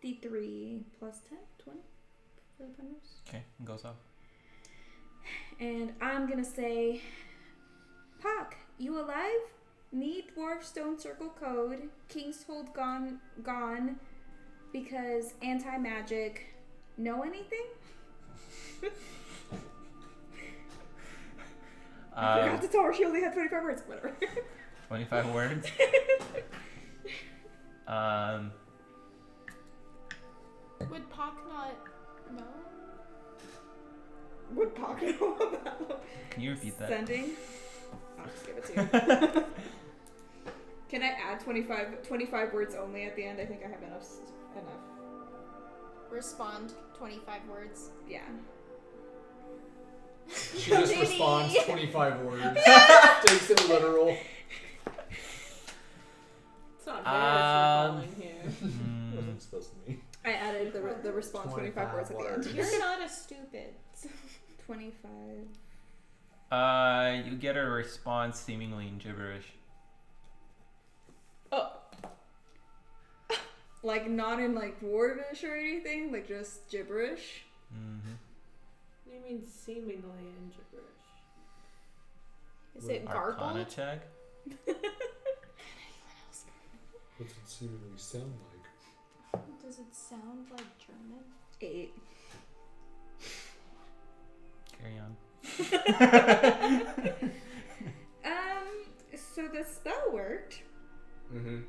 53 plus 10, 20 for the penders. Okay, it goes off. And I'm gonna say, Pock, you alive? Need dwarf stone circle code. King's hold gone. Because anti-magic. Know anything? I forgot to tell her she only had 25 words. Whatever. 25 words. Would Pock not know? Would Pock know about Can you repeat that? sending? I'll just give it to you. Can I add 25 words only at the end? I think I have enough. Respond 25 words. Yeah. She just responds 25 words. Takes it literal. It's not very falling here. Wasn't supposed to be. I added the response 25 words at the end. You're not a stupid. 25. You get a response seemingly in gibberish. Oh. Like not in like dwarvish or anything, like just gibberish. Mm-hmm. What do you mean seemingly in gibberish? Is it Arcana garbled? check. What's it seemingly sound like? Does it sound like German? 8. Carry on. So the spell worked. Mm-hmm.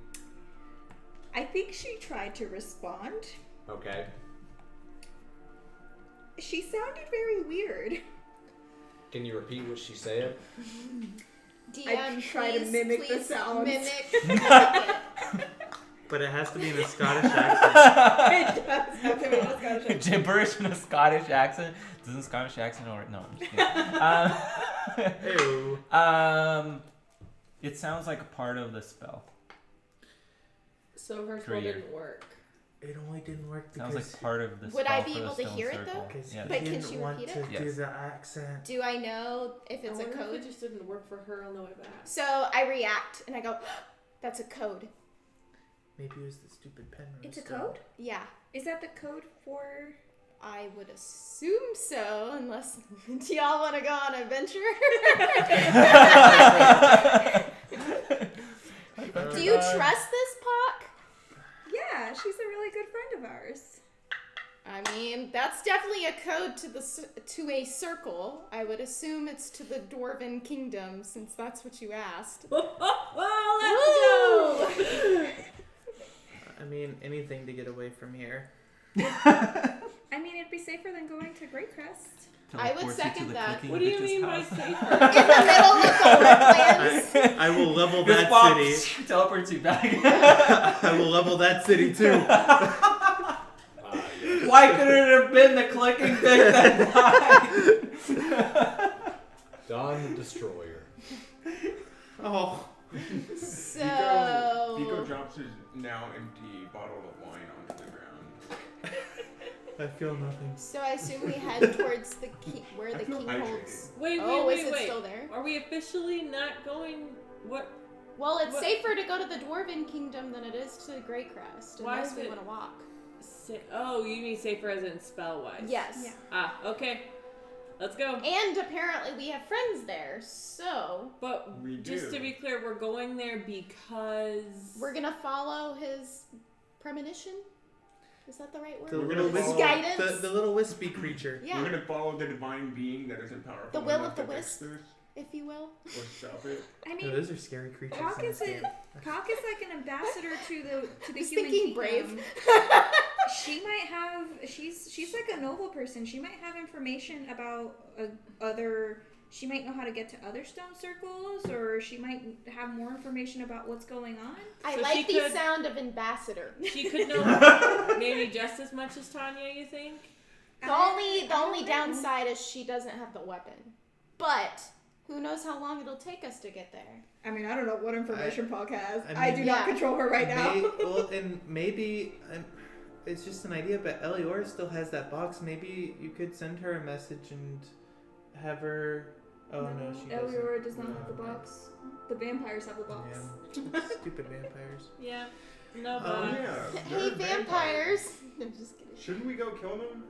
I think she tried to respond. Okay. She sounded very weird. Can you repeat what she said? DM, I try to mimic the sounds. Mimic. But it has to be in a Scottish accent. It does have to be a Scottish accent. Gibberish in a Scottish accent. Doesn't Scottish accent or no? I'm just kidding. Ew. It sounds like a part of the spell. So her spell didn't work. It only didn't work because Sounds like part of the spell. Would I be for the able to stone hear it, circle. though? because Yes. But he can didn't she want repeat to it? do Yes. the accent. Do I know if it's I a wonder code? if it just didn't work for her on the way back. So I react and I go, that's a code. Maybe it was the stupid pen. It's a code? Yeah. Is that the code for... I would assume so, unless do y'all want to go on an adventure? Do you trust this Pock? Yeah, she's a really good friend of ours. I mean, that's definitely a code to a circle. I would assume it's to the Dwarven Kingdom, since that's what you asked. Well, let's go! I mean, anything to get away from here. I mean, it'd be safer than going to Greycrest. I would Teleports you to second the that. cooking What do you bitch's mean by house. In safer? the middle of the woodlands. I will level This that bomb city. teleports you back. I will level that city too. Why couldn't it have been the clicking thing that died? Dawn the Destroyer. Oh. So Vico drops his now empty bottle of wine onto the ground. I feel nothing. So I assume we head towards the where I the feel king hydrated. holds. Wait, Oh, is it wait. still there? Are we officially not going? What? Well, it's What- safer to go to the Dwarven Kingdom than it is to Greycrest, Why unless is we it- want to walk. Oh, you mean safer as in spell wise? Yes. Yeah. Ah, okay. Let's go. And apparently we have friends there, so But We just do. to be clear, we're going there because we're gonna follow his premonition. Is that the right word? The We're little gonna wispy, follow- Guidance? the little wispy creature. Yeah, We're gonna follow the divine being that isn't powerful The will enough of the to fix wisp. this if you will. or stop it. I No, mean, those are scary creatures. Pock in is this game. Pock is like an ambassador to the He's human thinking kingdom. brave. She might have. She's like a noble person. She might have information about other. She might know how to get to other stone circles, or she might have more information about what's going on. I So like she the could- sound of ambassador. she could know maybe just as much as Tanya. You think? The only I don't know. downside is she doesn't have the weapon. But who knows how long it'll take us to get there. I mean, I don't know what information Pock has. I I mean- do not Yeah. control her right now. Well, and maybe it's just an idea, but Eliora still has that box. Maybe you could send her a message and have her. Oh no, she doesn't. Eliora does not have the No. box. The vampires have the box. Yeah, stupid vampires. Yeah. No, Yeah. Hey, they're vampires! I'm just kidding. Shouldn't we go kill them?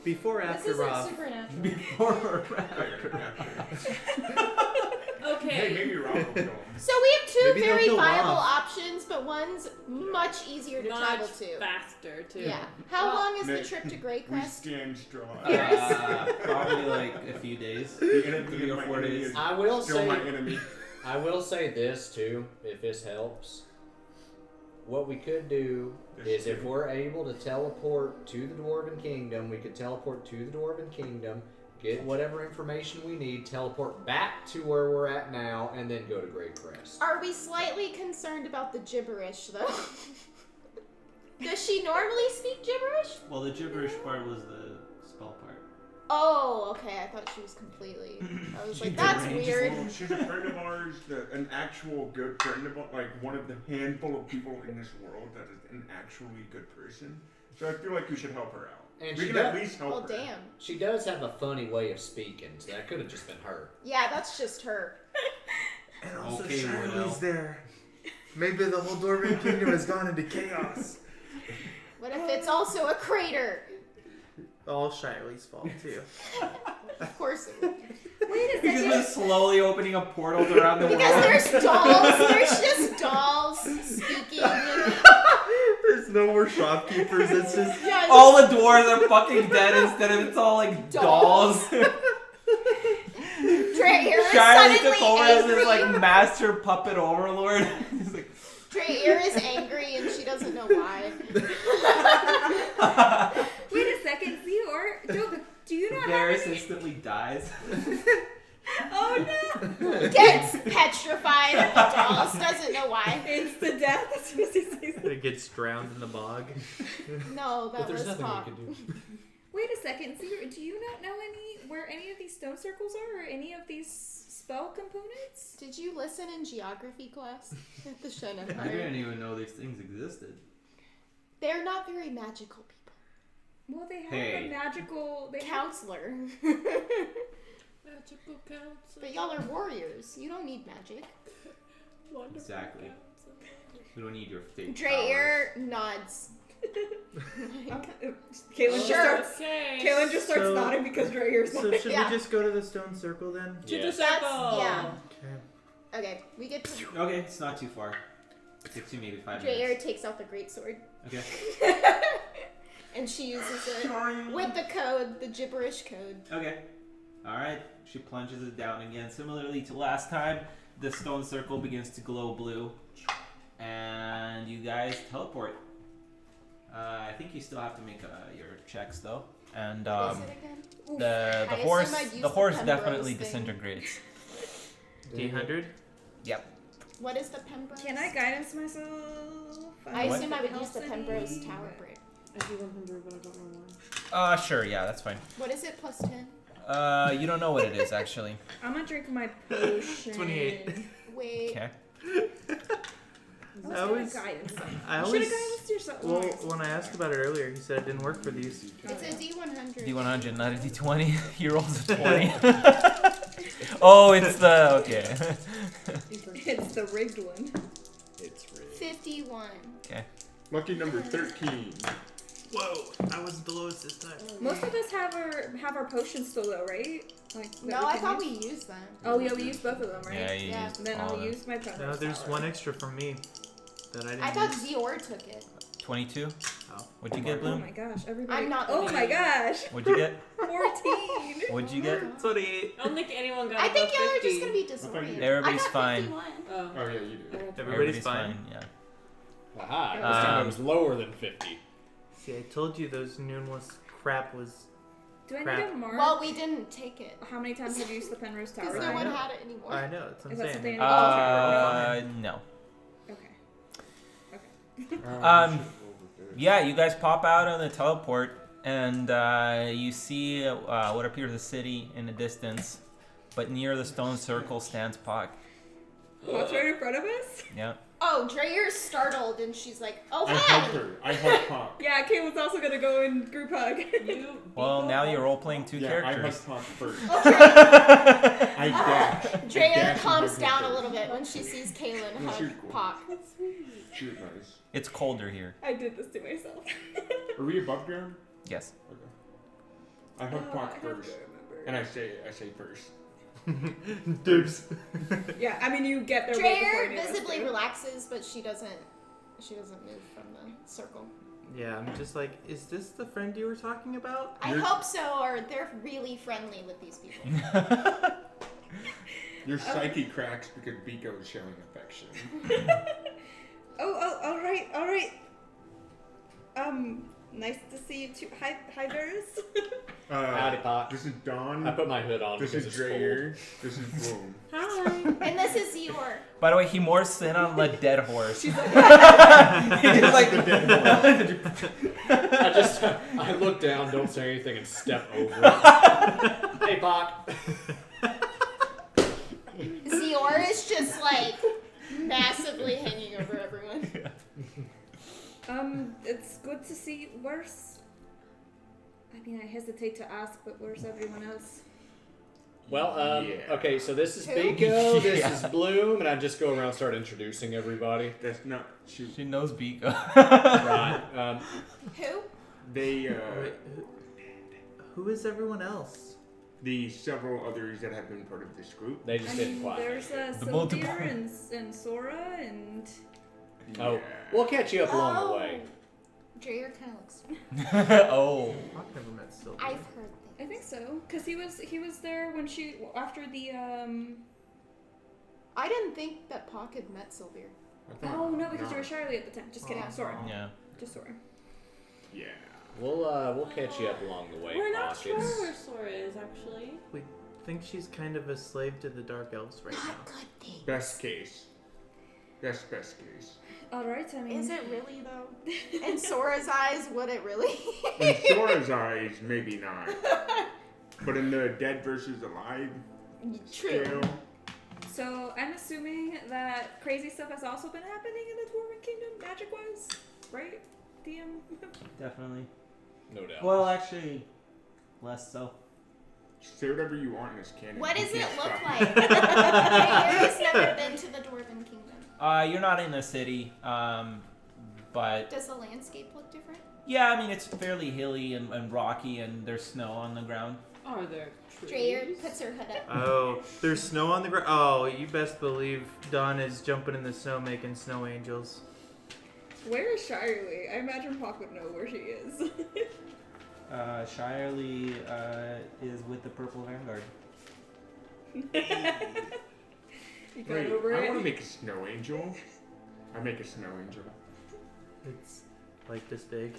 Before or This after isn't Rob? supernatural. Before or after? Okay. Hey, maybe Rob will kill them. So we have two Maybe they'll very kill viable Rob. options, but one's much easier to travel Much to. faster too. Yeah. How Well, long is the Nick, trip to We Greycrest? stand strong. Probably like a few days. The enemy 3 of or my 4 enemy days. is I will still say, my enemy. I will say this too, if this helps. What we could do is if we're able to teleport to the Dwarven Kingdom, we could teleport to the Dwarven Kingdom, get whatever information we need, teleport back to where we're at now, and then go to Great Crest. Are we slightly concerned about the gibberish, though? Does she normally speak gibberish? Well, the gibberish part was the spell part. Oh, okay. I thought she was completely. I was like, that's weird. Well, she's a friend of ours, an actual good friend of ours, like one of the handful of people in this world that is an actually good person. So I feel like we should help her out. And We she can at does, least help Well, her. damn. she does have a funny way of speaking, so that could have just been her. Yeah, that's just her. And also Okay, Shirley's Widow. there. Maybe the whole Dwarven Kingdom has gone into chaos. What if it's also a crater? All Shirley's fault too. Of course it would. Wait a You've just been second. slowly opening up portals around the Because world. there's dolls. There's just dolls speaking. And, There's no more shopkeepers. It's just yeah, All the dwarves are fucking dead instead of it's all like dolls. Dreyer is Shirley suddenly took over as angry. this like master puppet overlord. He's like, Dreyer is angry and she doesn't know why. Wait a second. Do you not have Varys any? instantly dies. Oh no! Gets petrified of the dolls. Doesn't know why. Instant death. As soon as he sees it. it gets drowned in the bog. No, that But there's was nothing Pop. we can do. Wait a second. Zero, do you not know where any of these stone circles are, or any of these spell components? Did you listen in geography class at the Shen I Empire? didn't even know these things existed. They're not very magical people. Well, they have Hey. a magical. They have, Counselor. Magical council. But y'all are warriors. You don't need magic. Wonderful Exactly. council. We don't need your fake powers. Dreyer nods. Caitlin Sure. just starts. Okay. Caitlin just starts So- nodding because Dreyer's So nodding. should Yeah. we just go to the stone circle then? To the Yes. That's- circle. yeah. Okay. Okay, we get to. Okay, it's not too far. It takes you maybe 5 Dreyer minutes. takes out the greatsword. Okay. And she uses it with the code, the gibberish code. Okay. Alright. She plunges it down again. Similarly to last time, the stone circle begins to glow blue. And you guys teleport. I think you still have to make your checks though. And What is it again? Oof. the I horse assume I'd use the horse Pembroke's definitely thing. disintegrates. D100. What is the Pembroke? Can I guidance myself? I What? assume I would use the Health Pembroke's city. Tower Break. I do remember, but I don't know why. Sure, yeah, that's fine. What is it, plus 10? You don't know what it is actually. I'm gonna drink my potion. 28. Wait. Okay. I I was always- gonna guidance them. I You should have always. guidance yourself. Well, when I asked about it earlier, he said it didn't work for these. It's a D100. D100, not a D20. He rolls a 20. Oh, it's the okay. It's the rigged one. It's real. 51. Lucky number 13. Whoa! I was the lowest this time. Most of us have our potions still though, right? Like that No, we I can thought use? we used them. Oh yeah, we used both of them, right? Yeah, you Yeah. used Then all I'll of them. use my potion. No, there's one extra from me that I didn't. I thought use. Zior took it. 22. Oh. What'd you get, Oh Bloom? my gosh, everybody. I'm not Oh the my main. gosh, What'd you get? 14. What'd you get? 28. I don't think anyone got I think above y'all are 50. just gonna be thought you disoriented. did. Everybody's I got fine. 51. Oh. Oh yeah, you do. Everybody's fine. Yeah. Aha, this time it was lower than 50. See, I told you those noonless crap was. Do I Crap. need to mark Well, we didn't take it. how many times have you used the Penrose Tower? Because no then? one had it anymore. I know. That's what Is I'm that saying. something No. Okay. Yeah, you guys pop out on the teleport, and you see what appears a city in the distance. But near the stone circle stands Puck. What's right in front of us? Yeah. Oh, Dreyer's startled and she's like, oh, I hi! hug her. I hug Pop. Yeah, Caitlin's also gonna go in group hug. You Well, beat now the you're role playing two Yeah, characters. I hug Pop first. Okay. I dash. I Dreyer dash and calms hug her down a first. little bit when she sees Kaylin No, hug she's cool. Pock. That's sweet. She was nice. It's colder here. I did this to myself. Are we above ground? Yes. Okay. I hug Oh, I Pop have to first. remember. And I say first. Dibs. Yeah, I mean you get there way before Dreyer any of us visibly do. relaxes, but she doesn't move from the circle. Yeah, I'm just like, is this the friend you were talking about? I You're- hope so, or they're really friendly with these people. Your psyche cracks because Biko is showing affection. Oh, all right. Nice to see you too. Hi, Bears. Howdy, Pop. This is Dawn. I put my hood on This because is it's cold. Dreyer. This is Boom. Hi. And this is your. By the way, he morphs in on the dead horse. She's like, He's just like I look down, don't say anything, and step over it. Hey, Pop. Zior is just like massively hanging over everyone. it's good to see. Where's? I mean, I hesitate to ask, but where's everyone else? Well, Yeah. okay, so this is Who? Biko, this Yeah. is Bloom, and I just go around and start introducing everybody. That's not. She, She knows Biko. Right. Who? they, Wait, who is everyone else? the several others that have been part of this group. They just I didn't mean, quite. there's make it. The Sylvia multiple- and Sora and. Oh, Yeah. we'll catch you up along the way. Dreyer kind of looks. Oh. I've never met Sylvia. I've heard things. I think so, cause he was there when she after the I didn't think that Pock had met Sylvia. I thought- Oh no, because you were Charlie at the time. Just kidding. Oh. Sora. Yeah. Just Sora. Yeah. We'll catch you up along the way. We're not Pock. sure It's- where Sora is, actually. I think she's kind of a slave to the Dark Elves right now. Not good things. Best case. That's best case. All right. I mean. Is it really though? In Sora's eyes, would it really? In Sora's eyes, maybe not. But in the dead versus alive True. scale, So I'm assuming that crazy stuff has also been happening in the Dwarven Kingdom, magic-wise, right? DM. Definitely. No doubt. Well, actually, less so. say whatever you want in this canon. What You does it can't look stop like? me. Dreyer's never been to the Dwarven Kingdom. You're not in the city, but Does the landscape look different? yeah, I mean it's fairly hilly and rocky, and there's snow on the ground. Are there trees? Dreyer puts her hood up. Oh, there's snow on the ground. Oh, you best believe Dawn is jumping in the snow making snow angels. Where is Shirley? I imagine Pock would know where she is. Shirley is with the Purple Vanguard. You got Wait, over I it. want to make a snow angel. I make a snow angel. It's like this big.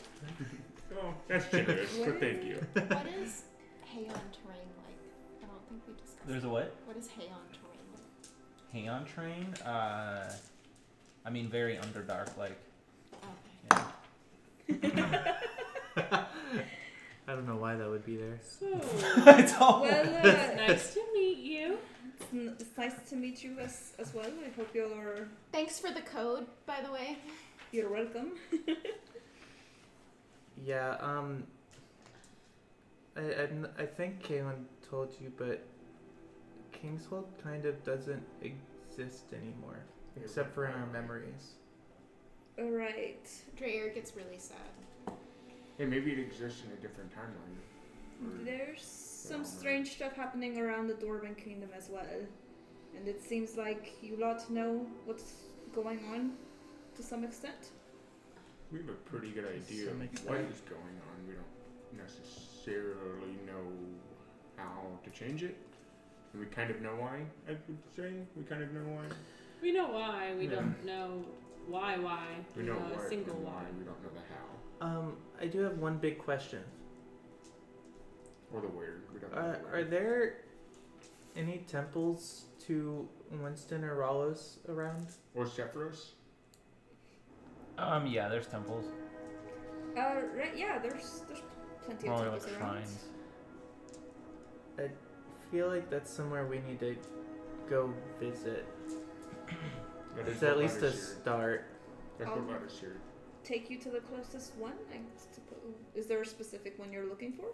Oh, that's generous, What but thank you. What is hay on terrain like? I don't think we discussed. There's a what? What is hay on terrain like? Hang on train. I mean very underdark like. Okay. Yeah. I don't know why that would be there. So, It's all. Well, it's nice to meet you. it's nice to meet you as well. I hope you're Thanks for the code, by the way. welcome. Yeah, I think Kaylin told you, but Kingshold kind of doesn't exist anymore, except for in our memories. All right. Dreyer gets really sad. Hey, maybe it exists in a different timeline. Or- There's some strange stuff happening around the Dwarven Kingdom as well, and it seems like you lot know what's going on to some extent. We have a pretty good idea Some of extent. what is going on. We don't necessarily know how to change it. And we kind of know why, I would say. We kind of know why. We know why. We Yeah. don't know why. We know a what single and why. We don't know the how. I do have one big question. Or the where. We don't know the Are where. there any temples to Winston or Rallos around? Or Sephiroth? Yeah, there's temples. Right, yeah, there's plenty of Probably temples like around. shrines. I feel like that's somewhere we need to go visit. Yeah, It's there's at no least a ladders here. start. There's I'll- no ladders here. Take you to the closest one. Is there a specific one you're looking for?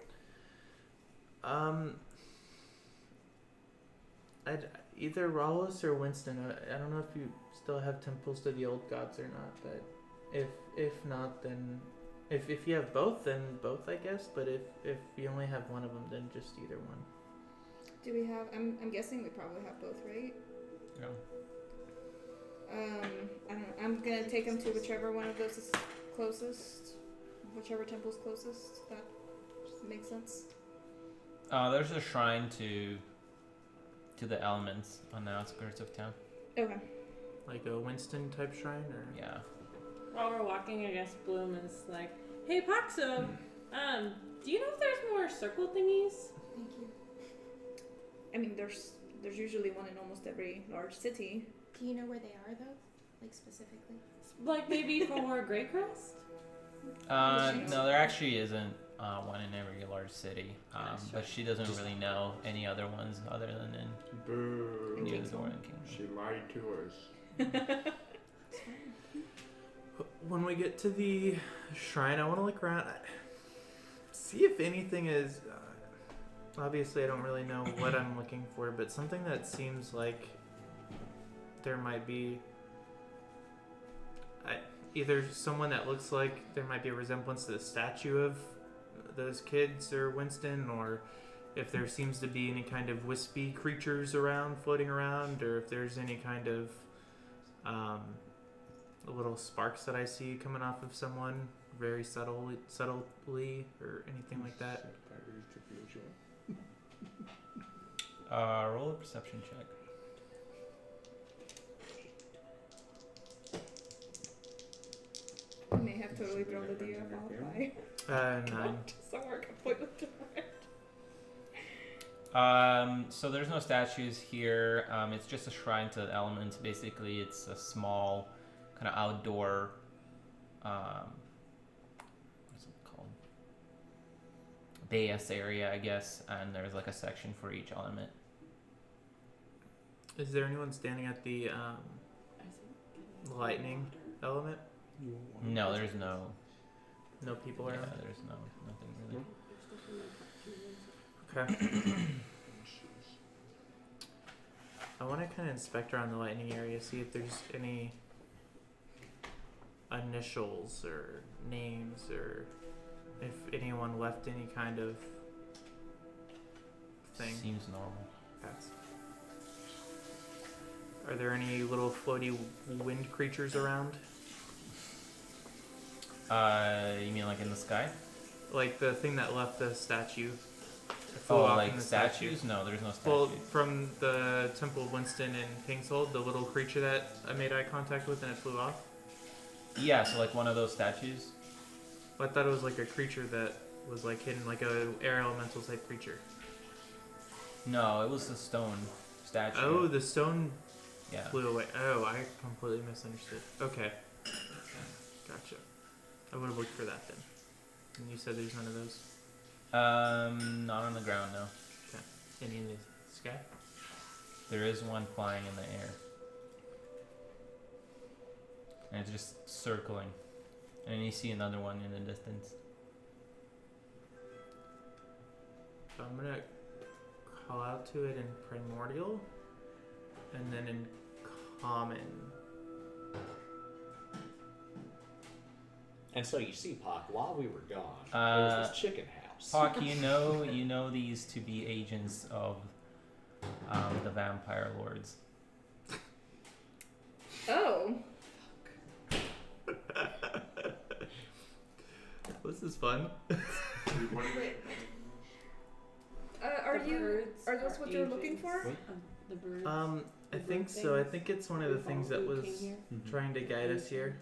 I'd either Rollos or Winston. I don't know if you still have temples to the old gods or not, but if not, then if you have both, then both, I guess. But if you only have one of them, then just either one. Do we have? I'm guessing we probably have both, right? Yeah. I don't know. I'm gonna take them to whichever one of those is closest, whichever temple's closest. That makes sense. There's a shrine to the elements on the outskirts of town. Okay. Like a Winston type shrine, or Yeah. While we're walking, I guess Bloom is like, "Hey, Paxo, do you know if there's more circle thingies? Thank you. I mean, there's usually one in almost every large city. Do you know where they are though? Like specifically? Like maybe for Grey Crest?" No, there actually isn't one in every large city. But she doesn't really know any other ones other than in Boo. near the Dwarven Kingdom. She lied to us. when we get to the shrine, I want to look around, see if anything is. Obviously, I don't really know what I'm looking for, but something that seems like there might be either someone that looks like there might be a resemblance to the statue of those kids or Winston, or if there seems to be any kind of wispy creatures around, floating around, or if there's any kind of little sparks that I see coming off of someone very subtly, or anything like that. Roll a perception check. I may have totally thrown the DM off by 9. somewhere completely different. So there's no statues here. It's just a shrine to the elements. Basically, it's a small kind of outdoor. What's it called? Dais area, I guess. And there's like a section for each element. Is there anyone standing at the lightning element? No, there's no. No people Yeah, around? there's nothing really. Okay. I want to kind of inspect around the lightning area, see if there's any initials or names, or if anyone left any kind of thing. Seems normal. That's... Are there any little floaty wind creatures around? You mean like in the sky? Like the thing that left the statue. Oh, off like in the statues? No, there's no statues. Well, from the Temple of Winston in Kingshold, the little creature that I made eye contact with and it flew off. Yeah, so like one of those statues. I thought it was like a creature that was like hidden, like a air elemental type creature. No, it was a stone statue. Oh, the stone yeah. flew away. Oh, I completely misunderstood. Okay. Gotcha. I would have looked for that then. And you said there's none of those? Not on the ground, no. Okay. Any in the sky? There is one flying in the air. And it's just circling. And then you see another one in the distance. So I'm gonna call out to it in primordial, and then in common. And so you see, Pock, while we were gone, there was this chicken house. Hawk, you know these to be agents of the vampire lords. Oh. This is fun. Are those what you're looking for? The birds. I think so. I think it's one of the things that was trying to guide us here.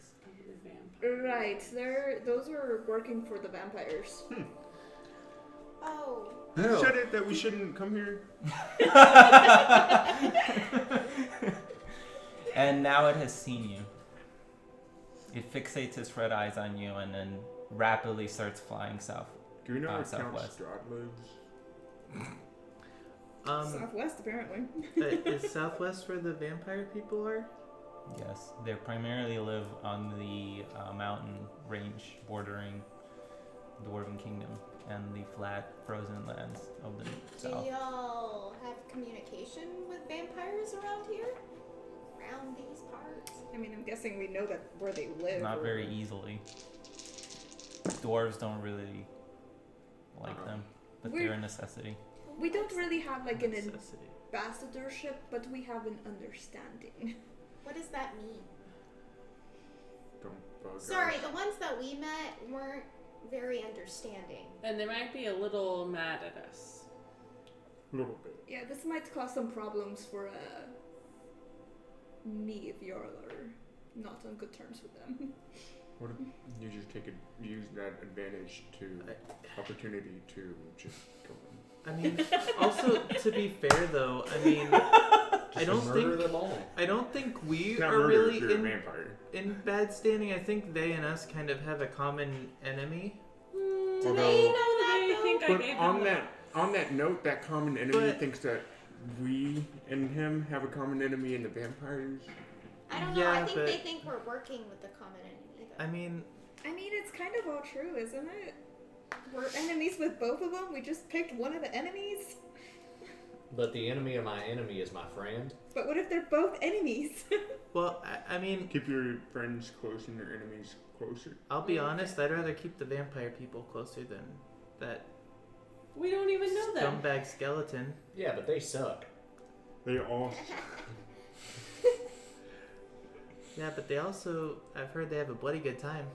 Right. Those are working for the vampires. Oh. Who said it that we shouldn't come here? And now it has seen you. It fixates its red eyes on you and then rapidly starts flying south. Do we know where Count Southwest. Strahd lives? Southwest, apparently. Is Southwest where the vampire people are? Yes, they primarily live on the mountain range bordering Dwarven Kingdom and the flat, frozen lands of the Do south. y'all have communication with vampires around here? Around these parts? I mean, I'm guessing we know that where they live. Not or- very easily. Dwarves don't really like them, but they're a necessity. We don't really have like an Necessity. ambassadorship, but we have an understanding. What does that mean? Don't bug Sorry, us. the ones that we met weren't very understanding. And they might be a little mad at us. A little bit. Yeah, this might cause some problems for me if you're not on good terms with them. What if you just use that advantage to opportunity to just go in? I mean, also to be fair though, I mean, Just don't murder think- them all. I don't think we It's not are murder really if you're a in vampire. bad standing. I think they and us kind of have a common enemy. Do Although- they know that I think I But gave on them that note, that common enemy But- thinks that we and him have a common enemy in the vampires. I don't know. Yeah, I think but- they think we're working with the common enemy. Though. I mean, It's kind of all true, isn't it? We're enemies with both of them. We just picked one of the enemies. But the enemy of my enemy is my friend. But what if they're both enemies? well, I mean, Keep your friends close and your enemies closer. I'll be honest. I'd rather keep the vampire people closer than that We don't even know them. scumbag skeleton. Yeah, but they suck. They all. Yeah, but they also, I've heard they have a bloody good time.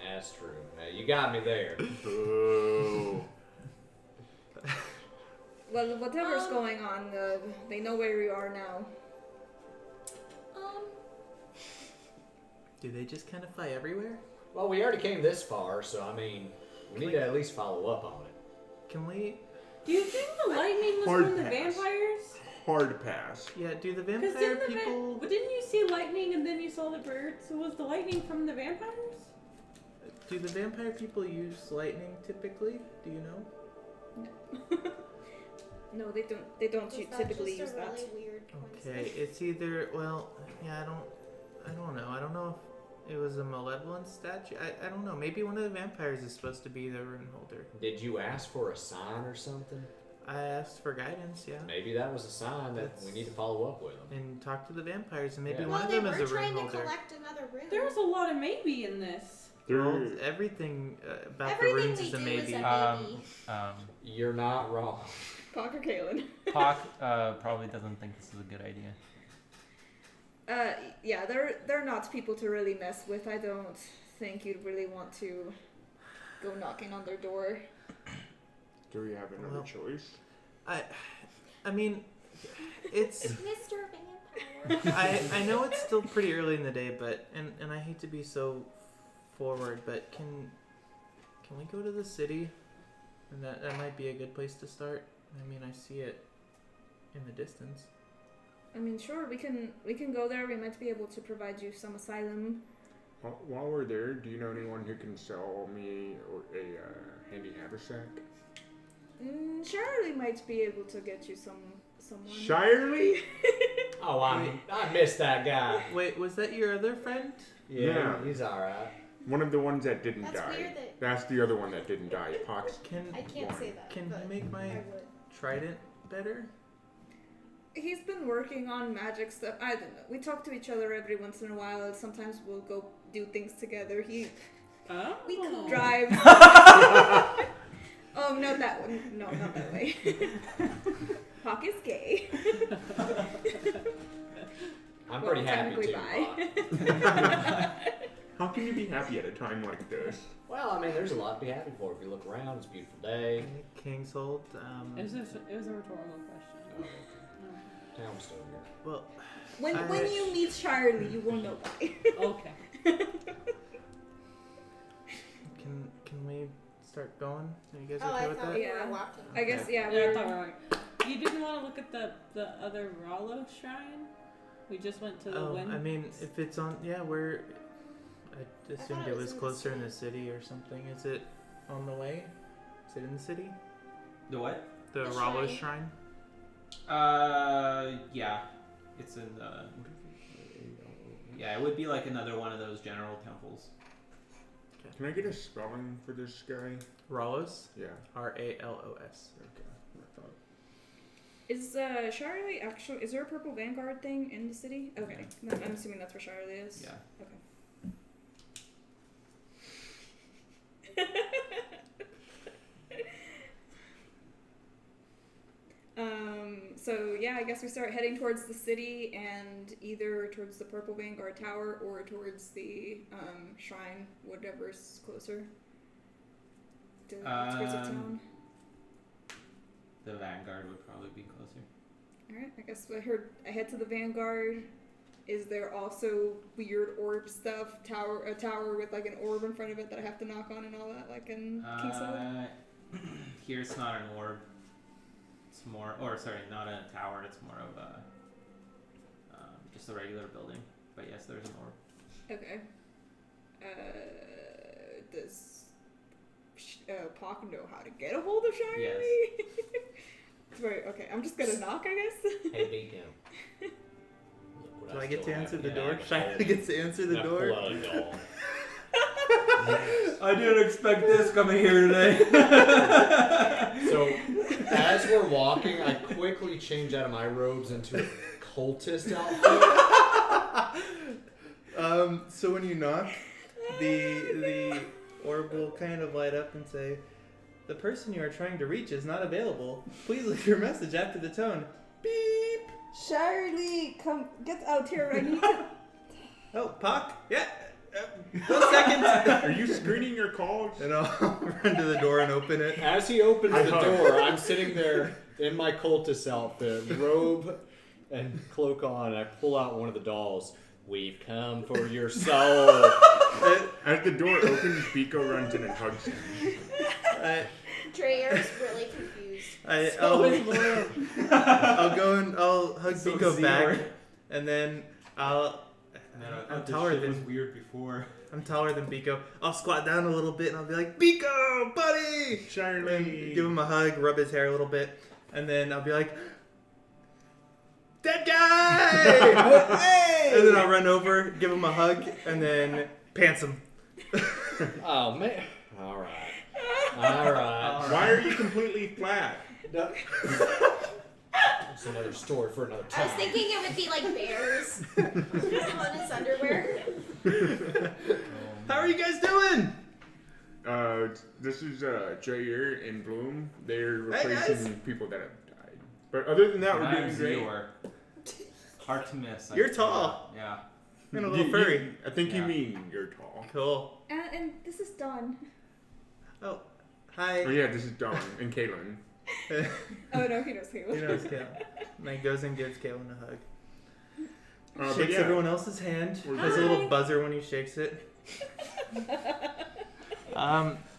That's true. You got me there. Boo. Well, whatever's going on, they know where we are now. Do they just kind of fly everywhere? Well, we already came this far, so I mean, we need to at least follow up on it. Can we? Do you think the lightning was Hard from the pass. vampires? Hard pass. Yeah, do the Because vampire people? didn't you see lightning and then you saw the birds? So was the lightning from the vampires? Do the vampire people use lightning typically? Do you know? No, they don't. They don't Was that typically just use a that. really weird Okay, coincidence? it's either yeah, I don't know. I don't know if it was a malevolent statue. I don't know. Maybe one of the vampires is supposed to be the rune holder. Did you ask for a sign or something? I asked for guidance, yeah, Maybe that was a sign that we need to follow up with them. and talk to the vampires, and maybe Yeah. one Well, of they them were is a rune trying to holder. collect another room. There was a lot of maybe in this. Well, everything about Everything the runes we is a do maybe. is a maybe. You're not wrong. Conquer Kalen. Hawk probably doesn't think this is a good idea. Yeah, they're not people to really mess with. I don't think you'd really want to go knocking on their door. Do we have another Well- choice? I mean, it's. Mr. Vampire. I know it's still pretty early in the day, but and I hate to be so forward, but can we go to the city? And that might be a good place to start. I mean, I see it in the distance. I mean, sure, we can go there. We might be able to provide you some asylum. While we're there, do you know anyone who can sell me a handy haversack? Shirley might be able to get you someone. Shirley? Oh, I missed that guy. Wait, was that your other friend? Yeah. He's alright. One of the ones that didn't That's die. weird that- That's the other one that didn't die. Pox. Can I can't say that. can but you make my I would. trident better? He's been working on magic stuff. I don't know. We talk to each other every once in a while. And sometimes we'll go do things together. He Oh. we drive. Oh, not that one. No, not that way. Hawk is gay. I'm Well, pretty happy technically too. bi. Bob. How can you be happy at a time like this? Well, I mean, there's a lot to be happy for. If you look around, it's a beautiful day. King's Hold. It was a rhetorical question. Town's still here. Well, When I- you meet Charlie, you will know why. Okay. can we start going? Are you guys Oh, okay I with thought that? you Yeah. were walking. I guess yeah. Yeah, I We're, thought we were like, you didn't want to look at the other Rollo shrine? We just went to the Oh, wind. I mean, if it's on, yeah, I assumed thought it it was was in the closer in city. the city or something. Is it on the way? Is it in the city? The what? The The Rollo shrine. Shrine? Yeah. It's in the. Yeah, it would be like another one of those general temples. Can I get a spelling for this guy? Ralos. Yeah. Ralos. Okay. I thought. Is Shirley actually? Is there a purple vanguard thing in the city? Okay, I'm assuming that's where Shirley is. Yeah. Okay. So yeah, I guess we start heading towards the city and either towards the Purple Vanguard Tower or towards the shrine, whatever's closer to the outskirts of town. The Vanguard would probably be closer. Alright, I guess I head to the Vanguard. Is there also weird orb stuff? A tower with like an orb in front of it that I have to knock on and all that, like in Kingsland? Here it's not an orb. It's more, not a tower. It's more of a just a regular building. But yes, there's an orb. Okay. Does Pock know how to get a hold of Shirley? Yes. Right, okay, I'm just gonna knock, I guess. Hey, Beacon. Do I get to answer the Yeah, door? I Shirley gets to answer the door. Pull out a doll. I didn't expect this coming here today. So, as we're walking, I quickly change out of my robes into a cultist outfit. So when you knock, the orb will kind of light up and say, "The person you are trying to reach is not available. Please leave your message after the tone." Beep. Shirley, come get out here. I need to. Oh, Pock. Yeah. 1 second. Are you screening your calls? And I'll run to the door and open it. As he opens the door, I'm sitting there in my cultist outfit, robe and cloak on, and I pull out one of the dolls. We've come for your soul. As the door opens, Biko runs in and hugs him. Dreyer's really confused. I'll go and I'll hug So Biko Zero. back, and then I'm I'm taller was than weird before. Biko. I'll squat down a little bit and I'll be like, "Biko, buddy!" And Shirley. give him a hug, rub his hair a little bit, and then I'll be like, "Dead guy!" Hey! And then I'll run over, give him a hug, and then pants him. Oh, man. All right. All right. Why are you completely flat? That's another story for another I time. was thinking it would be like bears on his underwear. How are you guys doing? This is Jair and Bloom. They're Hey, guys. replacing people that have died. But other than that, we're I'm doing great. Zero. Hard to miss. You're tall. Yeah. And a little furry. I think you Yeah. mean you're tall. Cool. And this is Dawn. Oh, hi. Oh yeah, this is Dawn and Kaylin. Oh no, he knows Caleb. He knows Kaylin. And then goes and gives Kaylin a hug. But Shakes yeah, everyone else's hand. Has a little buzzer when he shakes it.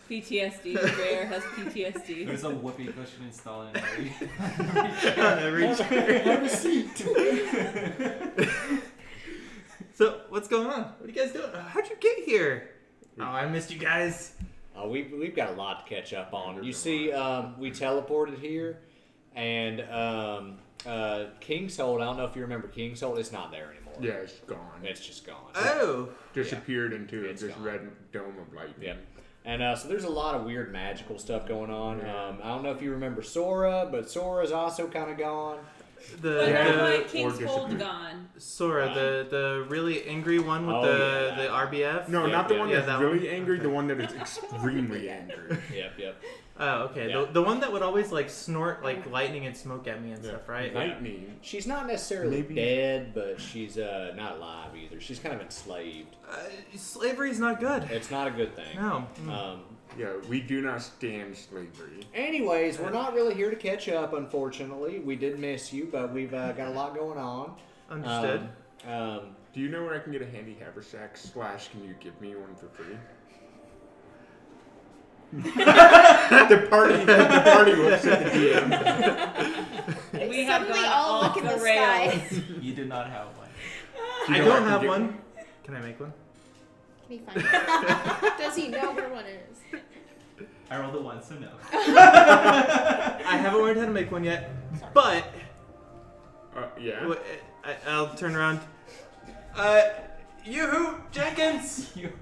PTSD. Dreyer has PTSD. There's a whoopee cushion installed in every. On every chair. Have a seat. So, what's going on? What are you guys doing? How'd you get here? Oh, I missed you guys. We've got a lot to catch up on. You see, we teleported here, and King's Hold, I don't know if you remember King's Hold, it's not there anymore. yeah, it's gone. It's just gone. Oh. Disappeared into It's this gone. red dome of light. Yep. And so there's a lot of weird magical stuff going on. Yeah. I don't know if you remember Sora, but Sora's also kind of gone. But Yeah. not Or like King's Hold disappeared. gone. Sora, the really angry one with Oh, yeah, the RBF? No, Yeah, not the yeah, one yeah, that's that really one. angry. The one that is extremely angry. Yep. Oh, okay. Yeah. The one that would always like snort like lightning and smoke at me and stuff, right? Lightning. She's not necessarily Maybe- dead, but she's not alive either. She's kind of enslaved. Slavery's not good. It's not a good thing. No. Yeah, we do not stand slavery. Anyways, we're not really here to catch up, unfortunately. We did miss you, but we've got a lot going on. Understood. Do you know where I can get a handy haversack? / can you give me one for free? the party looks at the DM. We have Suddenly gone all off look in the the rails. sky. You did not have one. I know don't I can have get one. Can I make one? Can he find it? Does he know where one is? I rolled a 1, so no. I haven't learned how to make one yet, but Yeah. I'll turn around. Yoo-hoo, Jenkins! You